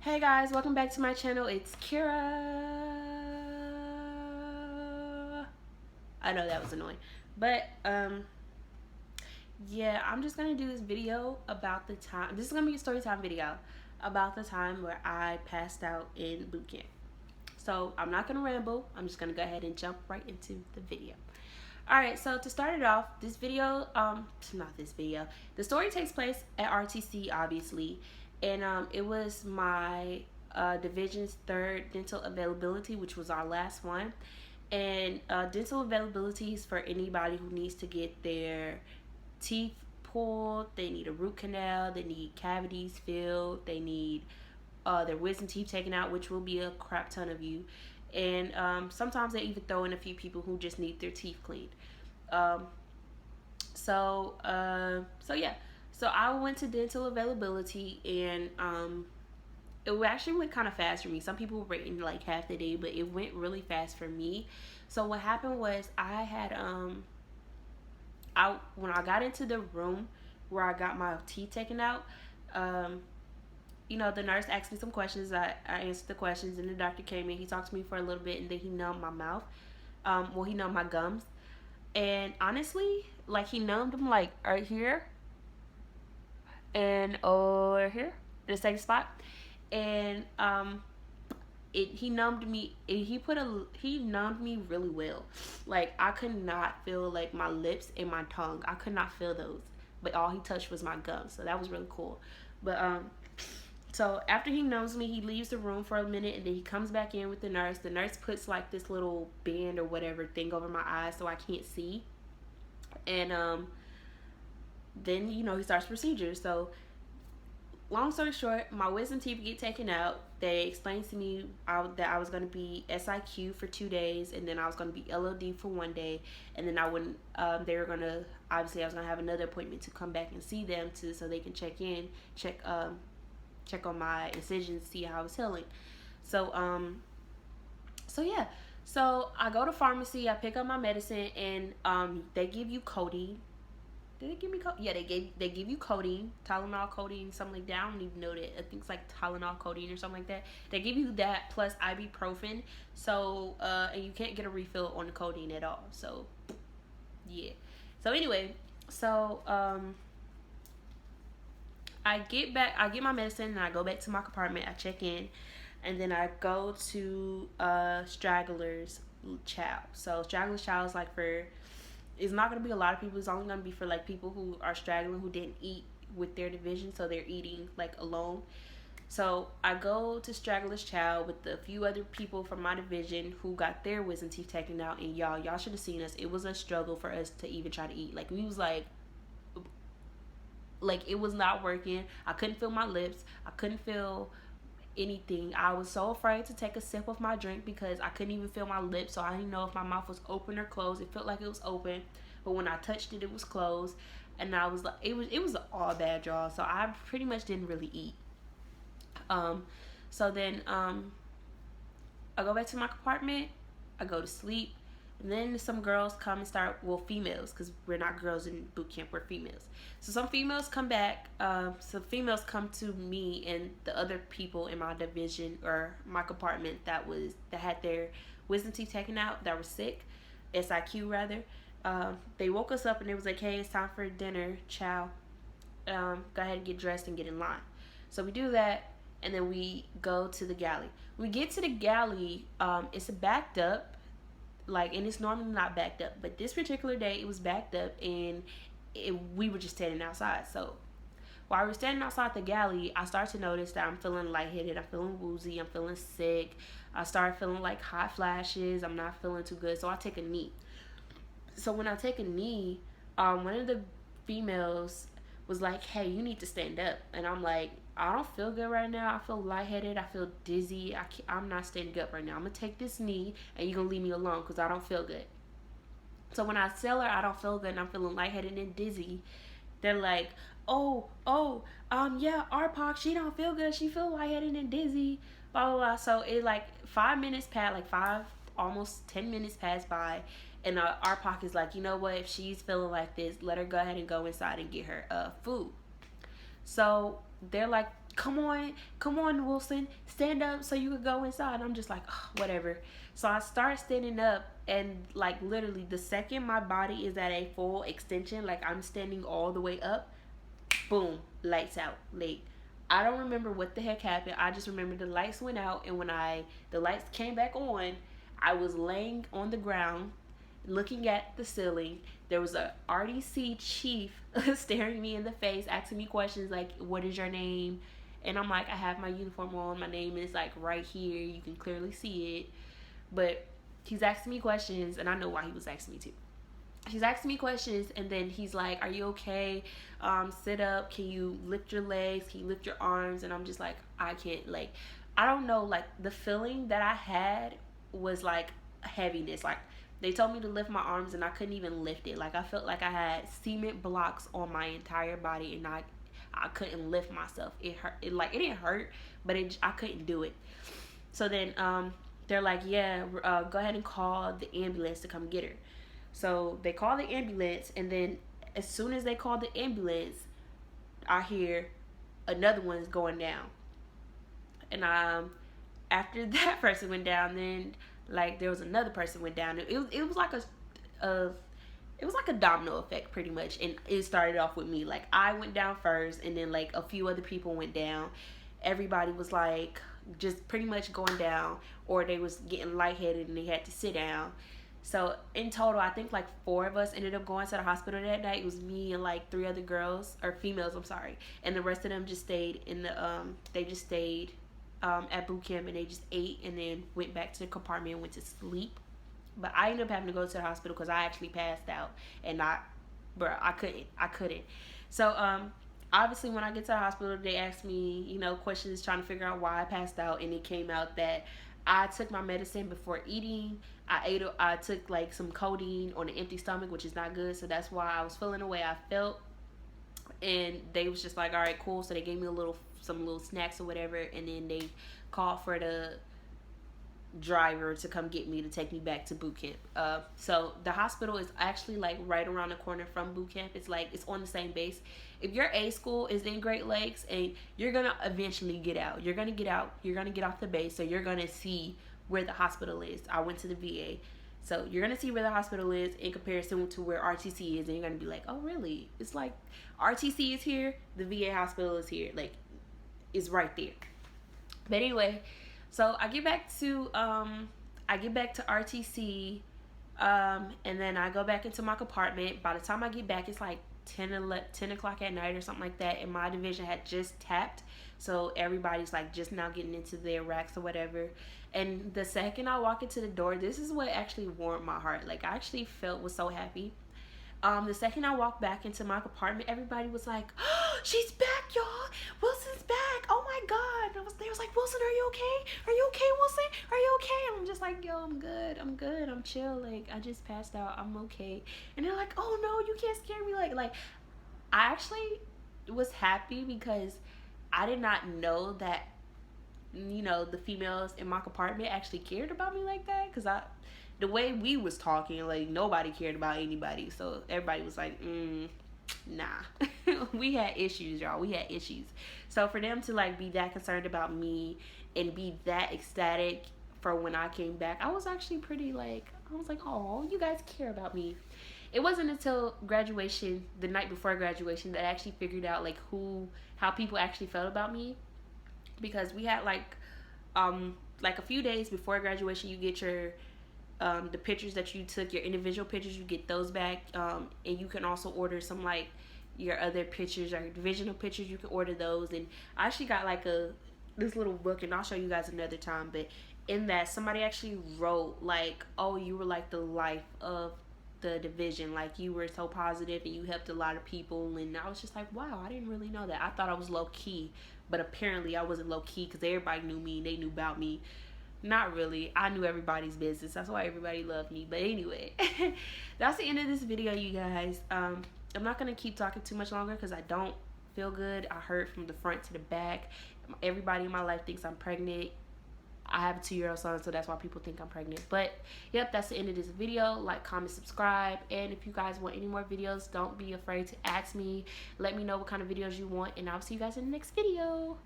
Hey guys, welcome back to my channel. It's Kira. I know that was annoying, but yeah, I'm just gonna do this video about the time. This is gonna be a story time video about the time where I passed out in boot camp. So I'm not gonna ramble. I'm just gonna go ahead and jump right into the video. Alright, so to start it off, this video, not this video, the story takes place at RTC, obviously, and it was my division's third dental availability, which was our last one. And dental availability is for anybody who needs to get their teeth pulled, they need a root canal, they need cavities filled, they need their wisdom teeth taken out, which will be a crap ton of you. And sometimes they even throw in a few people who just need their teeth cleaned. So yeah. So I went to dental availability, and it actually went kind of fast for me. Some people were waiting like half the day, but it went really fast for me. So what happened was I had when I got into the room where I got my teeth taken out, the nurse asked me some questions. I answered the questions, and the doctor came in. He talked to me for a little bit, and then he numbed my mouth. He numbed my gums. And honestly, like, he numbed them like right here and over here, the same spot. And he numbed me. He numbed me really well. Like, I could not feel like my lips and my tongue. I could not feel those. But all he touched was my gums. So that was really cool. But so after he numbs me, he leaves the room for a minute, and then he comes back in with the nurse. The nurse puts like this little band or whatever thing over my eyes so I can't see. And then he starts procedures. So long story short, my wisdom teeth get taken out. They explained to me that I was going to be SIQ for 2 days, and then I was going to be LOD for 1 day, and then I wouldn't. They were going to, obviously, I was going to have another appointment to come back and see them so they can check on my incisions, see how I was healing. So yeah. So I go to pharmacy, I pick up my medicine, and they give you codeine. Did they give me codeine? Yeah, they give you codeine, Tylenol, codeine, something like that. I don't even know that. I think it's like Tylenol, codeine, or something like that. They give you that plus ibuprofen. So and you can't get a refill on the codeine at all. So yeah. So anyway, so I get my medicine, and I go back to my compartment. I check in, and then I go to Straggler's Chow. So Straggler's Chow is like it's not going to be a lot of people. It's only going to be for like people who are straggling, who didn't eat with their division, so they're eating like alone. So I go to Straggler's Chow with a few other people from my division who got their wisdom teeth taken out, and y'all should have seen us. It was a struggle for us to even try to eat. Like, we was like it was not working. I couldn't feel my lips. I couldn't feel anything. I was so afraid to take a sip of my drink because I couldn't even feel my lips, so I didn't know if my mouth was open or closed. It felt like it was open, but when I touched it, it was closed, and I was like, it was all bad, y'all. So I pretty much didn't really eat. So then I go back to my compartment. I go to sleep. And then some girls come and start, females, because we're not girls in boot camp, we're females. So some females come back, some females come to me and the other people in my division, or my compartment, that had their wisdom teeth taken out, that were sick, SIQ rather. They woke us up, and it was like, hey, it's time for dinner, chow. Go ahead and get dressed and get in line. So we do that, and then we go to the galley. When we get to the galley, it's backed up. And it's normally not backed up, but this particular day it was backed up, and we were just standing outside. So while we were standing outside the galley, I started to notice that I'm feeling lightheaded, I'm feeling woozy, I'm feeling sick. I started feeling like hot flashes. I'm not feeling too good, so I take a knee. So when I take a knee, one of the females was like, hey, you need to stand up. And I'm like, I don't feel good right now. I feel lightheaded. I feel dizzy. I'm not standing up right now. I'm going to take this knee, and you're going to leave me alone because I don't feel good. So when I tell her I don't feel good and I'm feeling lightheaded and dizzy, they're like, yeah, RPOC, she don't feel good. She feel lightheaded and dizzy, blah, blah, blah. So it 5 minutes passed, almost 10 minutes passed by, and RPOC is like, you know what, if she's feeling like this, let her go ahead and go inside and get her food. So they're like, come on, Wilson, stand up so you could go inside. I'm just like, oh, whatever. So I start standing up, and like literally the second my body is at a full extension, like I'm standing all the way up, boom, lights out. Like, I don't remember what the heck happened. I just remember the lights went out, and when the lights came back on, I was laying on the ground looking at the ceiling. There was a RTC chief staring me in the face, asking me questions like, what is your name? And I'm like, I have my uniform on. My name is like right here. You can clearly see it. But he's asking me questions, and I know why he was asking me too. He's asking me questions, and then he's like, are you okay? Sit up. Can you lift your legs? Can you lift your arms? And I'm just like, I can't. Like, I don't know. Like, the feeling that I had was like heaviness. Like, they told me to lift my arms, and I couldn't even lift it. Like, I felt like I had cement blocks on my entire body, and I couldn't lift myself. It hurt. It didn't hurt, but I couldn't do it. So then they're like, yeah, go ahead and call the ambulance to come get her. So they call the ambulance, and then as soon as they call the ambulance, I hear another one's going down. And after that person went down, then like there was another person went down. It was like it was like a domino effect pretty much, and it started off with me. Like, I went down first, and then like a few other people went down. Everybody was like just pretty much going down, or they was getting lightheaded and they had to sit down. So in total, I think like 4 of us ended up going to the hospital that night. It was me and like 3 other girls, or females, I'm sorry, and the rest of them just stayed in the they just stayed at boot camp, and they just ate and then went back to the compartment and went to sleep. But I ended up having to go to the hospital because I actually passed out, and I couldn't. So obviously when I get to the hospital, they asked me, questions trying to figure out why I passed out, and it came out that I took my medicine before eating. I took like some codeine on an empty stomach, which is not good, so that's why I was feeling the way I felt. And they was just like, all right, cool. So they gave me some little snacks or whatever, and then they called for the driver to come get me to take me back to boot camp. So the hospital is actually like right around the corner from boot camp. It's on the same base. If your A school is in Great Lakes, and you're gonna eventually get out, you're gonna get off the base, so you're gonna see where the hospital is. I went to the VA, so you're gonna see where the hospital is in comparison to where RTC is, and you're gonna be like, oh really? It's like RTC is here, the VA hospital is here, like it's right there. But anyway, so I get back to RTC, and then I go back into my compartment. By the time I get back, it's like 10 o'clock at night or something like that, and my division had just tapped, so everybody's like just now getting into their racks or whatever. And the second I walk into the door, this is what actually warmed my heart. Like, I actually was so happy. The second I walked back into my apartment, everybody was like, oh, she's back, y'all. Wilson's back. Oh my God. They was like, Wilson, are you okay? Are you okay, Wilson? Are you okay? And I'm just like, yo, I'm good. I'm chill. Like, I just passed out. I'm okay. And they're like, oh no, you can't scare me. Like, I actually was happy because I did not know that, the females in my compartment actually cared about me like that. Because the way we was talking, like, nobody cared about anybody. So everybody was like, nah. We had issues, y'all. We had issues. So for them to like be that concerned about me and be that ecstatic for when I came back, I was actually pretty like, I was like, oh, you guys care about me. It wasn't until graduation, the night before graduation, that I actually figured out like how people actually felt about me. Because we had like a few days before graduation, you get your the pictures that you took, your individual pictures, you get those back, and you can also order some like your other pictures or divisional pictures. You can order those, and I actually got like this little book, and I'll show you guys another time. But in that, somebody actually wrote like, oh, you were like the life of the division, like you were so positive and you helped a lot of people. And I was just like, wow, I didn't really know that. I thought I was low key, but apparently I wasn't low key because everybody knew me and they knew about me. Not really. I knew everybody's business. That's why everybody loved me. But anyway, that's the end of this video, you guys. I'm not going to keep talking too much longer because I don't feel good. I hurt from the front to the back. Everybody in my life thinks I'm pregnant. I have a 2-year-old son, so that's why people think I'm pregnant. But yep, that's the end of this video. Like, comment, subscribe, and if you guys want any more videos, don't be afraid to ask me. Let me know what kind of videos you want, and I'll see you guys in the next video.